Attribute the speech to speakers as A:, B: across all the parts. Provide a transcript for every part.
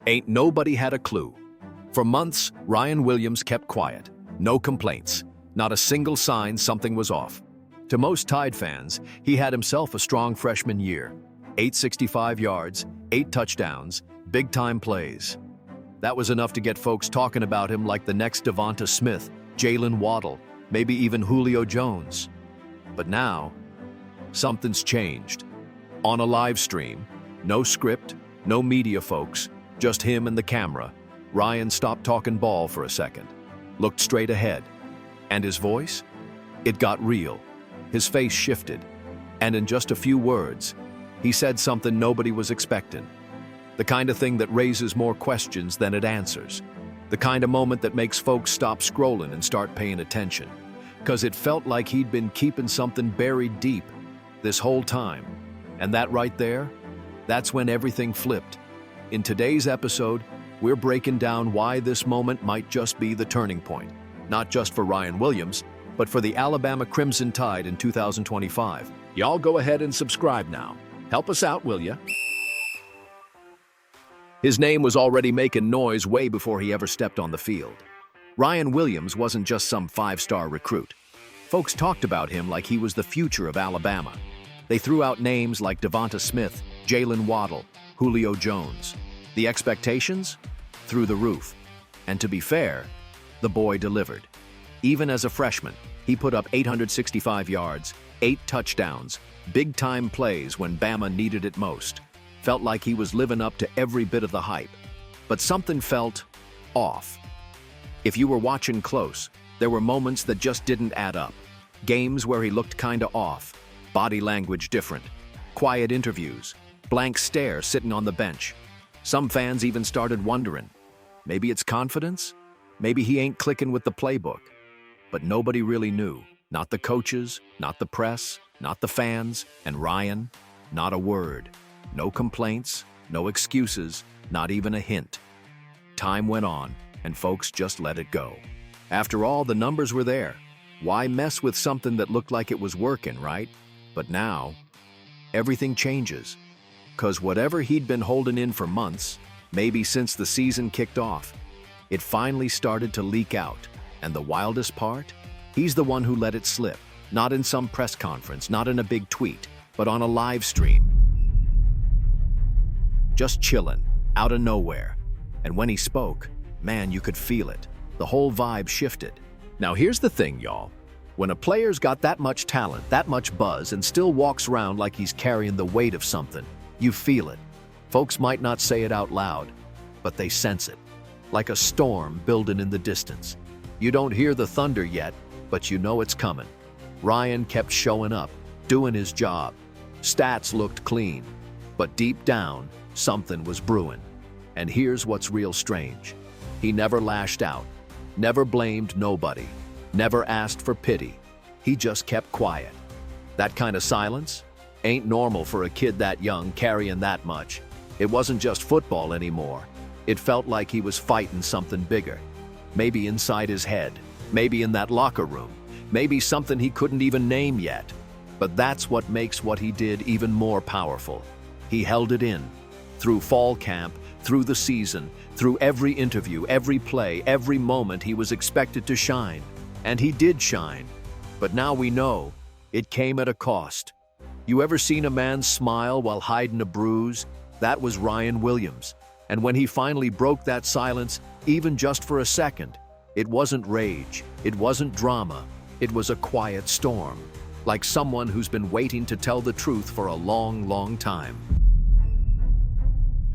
A: Ain't nobody had a clue. For months, Ryan Williams kept quiet. No complaints. Not a single sign something was off. To most Tide fans, he had himself a strong freshman year. 865 yards, 8 touchdowns, big-time plays. That was enough to get folks talking about him like the next DeVonta Smith, Jaylen Waddle, maybe even Julio Jones. But now, something's changed. On a live stream, no script, no media folks, just him and the camera, Ryan stopped talking ball for a second, looked straight ahead. And his voice? It got real. His face shifted. And in just a few words, he said something nobody was expecting. The kind of thing that raises more questions than it answers. The kind of moment that makes folks stop scrolling and start paying attention. 'Cause it felt like he'd been keeping something buried deep this whole time. And that right there, that's when everything flipped. In today's episode, we're breaking down why this moment might just be the turning point. Not just for Ryan Williams, but for the Alabama Crimson Tide in 2025. Y'all go ahead and subscribe now. Help us out, will ya? His name was already making noise way before he ever stepped on the field. Ryan Williams wasn't just some five-star recruit. Folks talked about him like he was the future of Alabama. They threw out names like DeVonta Smith, Jaylen Waddle, Julio Jones. The expectations? Through the roof. And to be fair, the boy delivered. Even as a freshman, he put up 865 yards, 8 touchdowns, big-time plays when Bama needed it most. Felt like he was living up to every bit of the hype. But something felt off. If you were watching close, there were moments that just didn't add up. Games where he looked kinda off, body language different, quiet interviews, blank stare sitting on the bench. Some fans even started wondering, maybe it's confidence? Maybe he ain't clicking with the playbook. But nobody really knew. Not the coaches, not the press, not the fans, and Ryan, not a word. No complaints, no excuses, not even a hint. Time went on, and folks just let it go. After all, the numbers were there. Why mess with something that looked like it was working, right? But now, everything changes. 'Cause whatever he'd been holding in for months, maybe since the season kicked off, it finally started to leak out. And the wildest part? He's the one who let it slip. Not in some press conference, not in a big tweet, but on a live stream. Just chillin', out of nowhere. And when he spoke, man, you could feel it. The whole vibe shifted. Now here's the thing, y'all. When a player's got that much talent, that much buzz, and still walks around like he's carrying the weight of something, you feel it. Folks might not say it out loud, but they sense it. Like a storm building in the distance. You don't hear the thunder yet, but you know it's coming. Ryan kept showing up, doing his job. Stats looked clean, but deep down, something was brewing. And here's what's real strange. He never lashed out, never blamed nobody, never asked for pity. He just kept quiet. That kind of silence ain't normal for a kid that young carrying that much. It wasn't just football anymore. It felt like he was fighting something bigger. Maybe inside his head, maybe in that locker room, maybe something he couldn't even name yet. But that's what makes what he did even more powerful. He held it in. Through fall camp, through the season, through every interview, every play, every moment he was expected to shine. And he did shine. But now we know, it came at a cost. You ever seen a man smile while hiding a bruise? That was Ryan Williams. And when he finally broke that silence, even just for a second, it wasn't rage, it wasn't drama, it was a quiet storm. Like someone who's been waiting to tell the truth for a long, long time.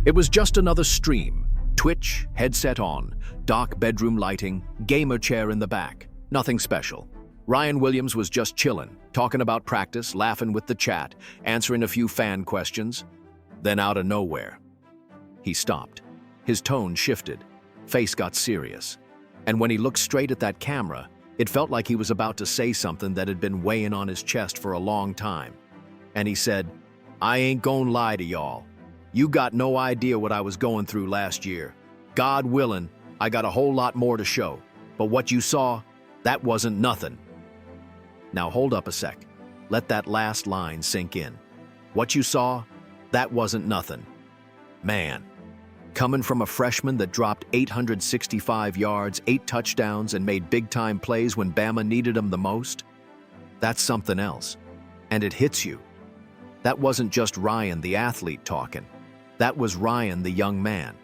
A: It was just another stream. Twitch, headset on, dark bedroom lighting, gamer chair in the back. Nothing special. Ryan Williams was just chillin', talking about practice, laughing with the chat, answering a few fan questions. Then out of nowhere, he stopped. His tone shifted. Face got serious. And when he looked straight at that camera, it felt like he was about to say something that had been weighing on his chest for a long time. And he said, "I ain't gonna lie to y'all. You got no idea what I was going through last year. God willing, I got a whole lot more to show. But what you saw, that wasn't nothing." Now hold up a sec. Let that last line sink in. What you saw, that wasn't nothing. Man, Coming from a freshman that dropped 865 yards, 8 touchdowns, and made big-time plays when Bama needed him the most? That's something else. And it hits you. That wasn't just Ryan the athlete talking. That was Ryan the young man.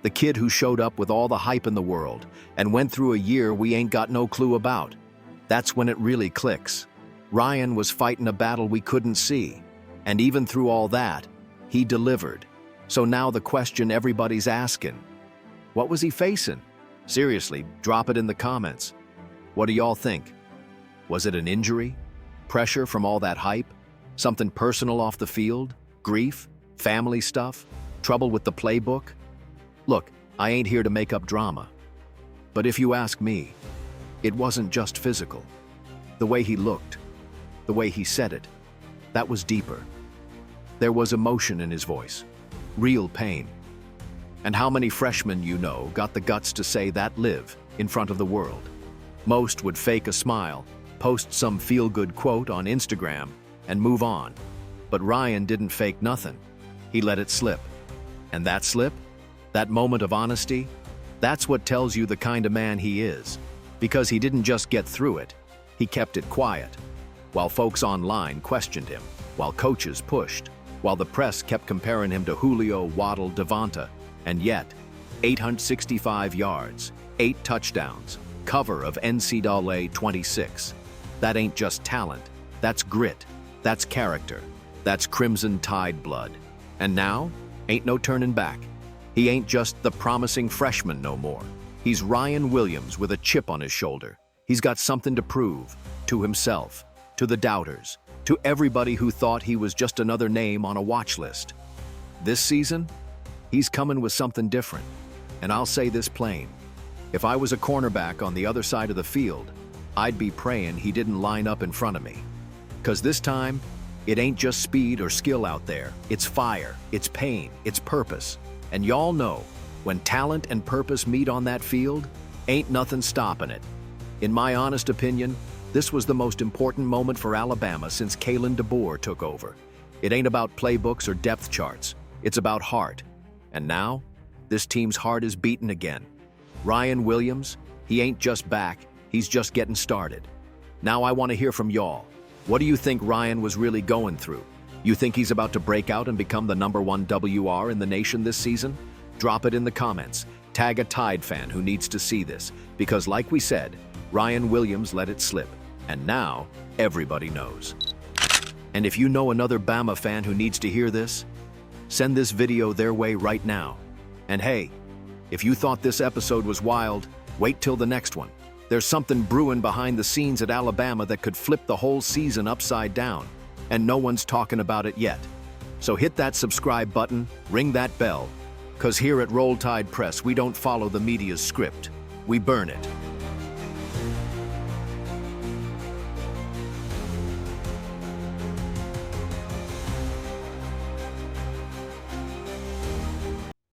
A: The kid who showed up with all the hype in the world and went through a year we ain't got no clue about. That's when it really clicks. Ryan was fighting a battle we couldn't see. And even through all that, he delivered. So now the question everybody's asking, what was he facing? Seriously, drop it in the comments. What do y'all think? Was it an injury? Pressure from all that hype? Something personal off the field? Grief? Family stuff? Trouble with the playbook? Look, I ain't here to make up drama. But if you ask me, it wasn't just physical. The way he looked, the way he said it, that was deeper. There was emotion in his voice. Real pain. And how many freshmen you know got the guts to say that live in front of the world? Most would fake a smile, post some feel-good quote on Instagram, and move on. But Ryan didn't fake nothing. He let it slip. And that slip, that moment of honesty, that's what tells you the kind of man he is. Because he didn't just get through it, he kept it quiet. While folks online questioned him, while coaches pushed, while the press kept comparing him to Julio, Waddle, DeVonta, and yet, 865 yards, 8 touchdowns, cover of NCAA 26. That ain't just talent, that's grit, that's character, that's Crimson Tide blood. And now, ain't no turning back. He ain't just the promising freshman no more. He's Ryan Williams with a chip on his shoulder. He's got something to prove, to himself, to the doubters, to everybody who thought he was just another name on a watch list. This season, he's coming with something different. And I'll say this plain. If I was a cornerback on the other side of the field, I'd be praying he didn't line up in front of me. 'Cause this time, it ain't just speed or skill out there. It's fire, it's pain, it's purpose. And y'all know, when talent and purpose meet on that field, ain't nothing stopping it. In my honest opinion, this was the most important moment for Alabama since Kalen DeBoer took over. It ain't about playbooks or depth charts. It's about heart. And now, this team's heart is beating again. Ryan Williams, he ain't just back, he's just getting started. Now I want to hear from y'all. What do you think Ryan was really going through? You think he's about to break out and become the #1 WR in the nation this season? Drop it in the comments. Tag a Tide fan who needs to see this, because like we said, Ryan Williams let it slip. And now, everybody knows. And if you know another Bama fan who needs to hear this, send this video their way right now. And hey, if you thought this episode was wild, wait till the next one. There's something brewing behind the scenes at Alabama that could flip the whole season upside down, and no one's talking about it yet. So hit that subscribe button, ring that bell, 'cause here at Roll Tide Press, we don't follow the media's script. We burn it.